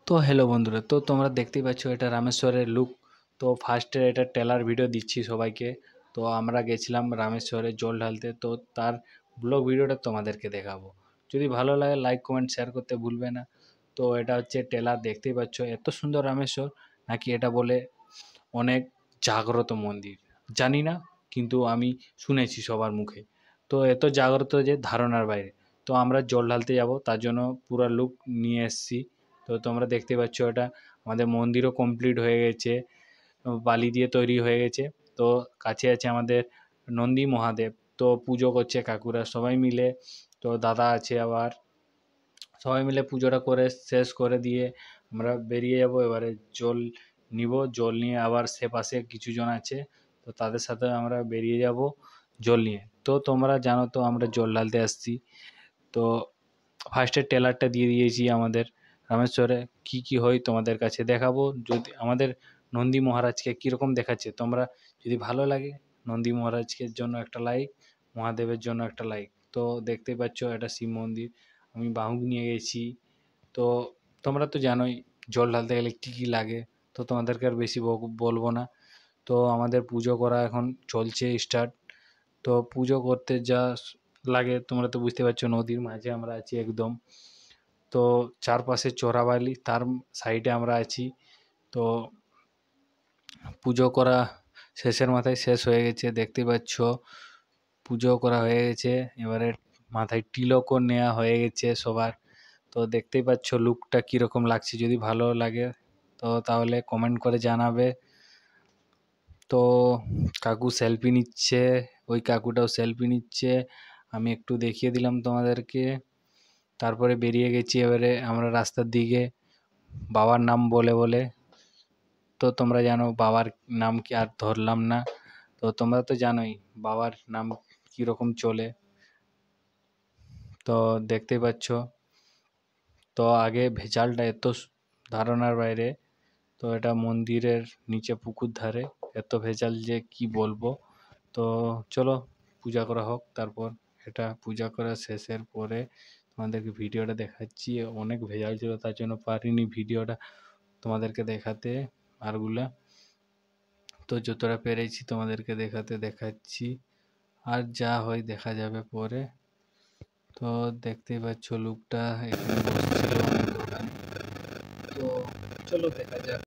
তো হ্যালো বন্ধুরা, তো তোমরা দেখতেই পাচ্ছ এটা রামেশ্বরের লুক। তো ফার্স্টে এটা টেলার ভিডিও দিচ্ছি সবাইকে। তো আমরা গেছিলাম রামেশ্বরে জল ঢালতে, তো তার ব্লগ ভিডিওটা তোমাদেরকে দেখাবো। যদি ভালো লাগে লাইক কমেন্ট শেয়ার করতে ভুলবে না। তো এটা হচ্ছে টেলার, দেখতেই পাচ্ছ এত সুন্দর রামেশ্বর। নাকি এটা বলে অনেক জাগ্রত মন্দির, জানি না, কিন্তু আমি শুনেছি সবার মুখে। তো এত জাগ্রত যে ধারণার বাইরে। তো আমরা জল ঢালতে যাব, তার জন্য পুরো লুক নিয়ে এসেছি। তো তোমরা দেখতে পাচ্ছ এটা আমাদের মন্দিরও কমপ্লিট হয়ে গেছে, বালি দিয়ে তৈরি হয়ে গেছে। তো কাছে আছে আমাদের নন্দী মহাদেব, তো পুজো করছে কাকুরা সবাই মিলে। তো দাদা আছে আবার, সবাই মিলে পুজোটা করে শেষ করে দিয়ে আমরা বেরিয়ে যাব। এবারে জল নিব, জল নিয়ে আবার সে পাশে কিছু জন আছে, তো তাদের সাথে আমরা বেরিয়ে যাব জল নিয়ে। তো তোমরা জানো তো আমরা জল ঢালতে আসছি। তো ফার্স্টে ট্রেলারটা দিয়ে দিয়েছি আমাদের রামেশ্বরে কি কি হয় তোমাদের কাছে দেখাবো। যদি আমাদের নন্দী মহারাজকে কীরকম দেখাচ্ছে, তোমরা যদি ভালো লাগে নন্দী মহারাজকে জন্য একটা লাইক, মহাদেবের জন্য একটা লাইক। তো দেখতে পাচ্ছ এটা শিব মন্দির, আমি বাহুক নিয়ে গেছি। তো তোমরা তো জানোই জল ঢালতে গেলে কী কী লাগে, তো তোমাদেরকে আর বেশি বলবো না। তো আমাদের পুজো করা এখন চলছে স্টার্ট। তো পুজো করতে যা লাগে তোমরা তো বুঝতে পারছো, নদীর মাঝে আমরা আছি একদম। তো চারপাশে চোরাবালি, তার সাইডে আমরা আছি। তো পুজো করা শেষের মাথায় শেষ হয়ে গেছে, দেখতে পাচ্ছ পুজো করা হয়ে গেছে। এবারে মাথায় তিলকও নেওয়া হয়ে গেছে সবার। তো দেখতেই পাচ্ছ লুকটা কীরকম লাগছে, যদি ভালো লাগে তো তাহলে কমেন্ট করে জানাবে। তো কাকু সেলফি নিচ্ছে, ওই কাকুটাও সেলফি নিচ্ছে, আমি একটু দেখিয়ে দিলাম তোমাদেরকে। তারপরে বেরিয়ে গেছি এবারে আমরা রাস্তার দিকে, বাবার নাম বলে বলে। তো তোমরা জানো বাবার নাম কি আর ধরলাম না। তো তোমরা তো জানোই বাবার নাম কীরকম চলে। তো দেখতেই পাচ্ছ, তো আগে ভেজালটা এত ধারণার বাইরে। তো এটা মন্দিরের নিচে পুকুর ধারে, এত ভেজাল যে কি বলবো। তো চলো পূজা করা হোক, তারপর এটা পূজা করা শেষের পরে তোমাদেরকে ভিডিওটা দেখাচ্ছি। অনেক ভেজাল ছিল তার জন্য পারিনি ভিডিওটা তোমাদেরকে দেখাতে আরগুলা। তো যতটা পেরেছি তোমাদেরকে দেখাচ্ছি, আর যা হয় দেখা যাবে পরে। তো দেখতেই পাচ্ছ লুকটা, এখানে বসছিল দোকানে। তো চলো দেখা যাক।